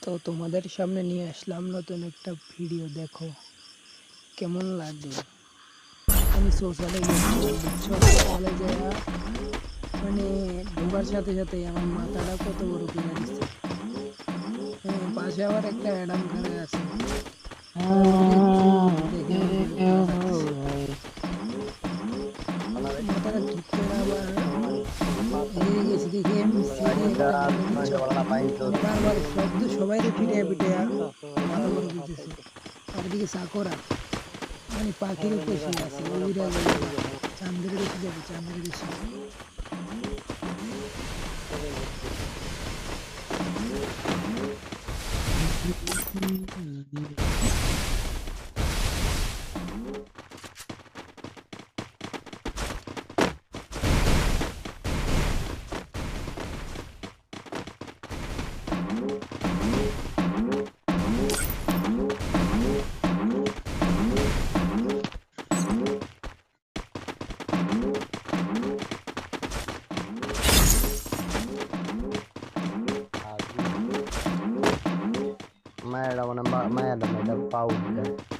তো তোমাদের সামনে নিয়ে আসলাম নতুন একটা ভিডিও। দেখো কেমন লাগলো। আমি সোশ্যালে গেছিলাম, বুঝছো? সোশ্যালে যাইয়া মানে ঢোকার সাথে সাথে আমার মাথাটা কত বড় করে দিচ্ছে। হ্যাঁ, পাশে আবার একটা অ্যাডাম খানে আছে। তো ওকে দেখে আমার খুবই খারাপ লাগতেছে। মাথাটা ঠিক করে আবার হেরে গেছি দেখি এমনি সিটে একটা বলে, বুঝছো? মানে বারবার শব্দ সবাই ফিরে ফিরে মাথা বড় করতেছে। আর এদিকে সাকরা মানে পাখির উপরে শুয়ে আছে, উইরা যাবে গা। চাঁদের দেশে যাবে, চাঁদের দেশে। Madam, madam, madam, powder.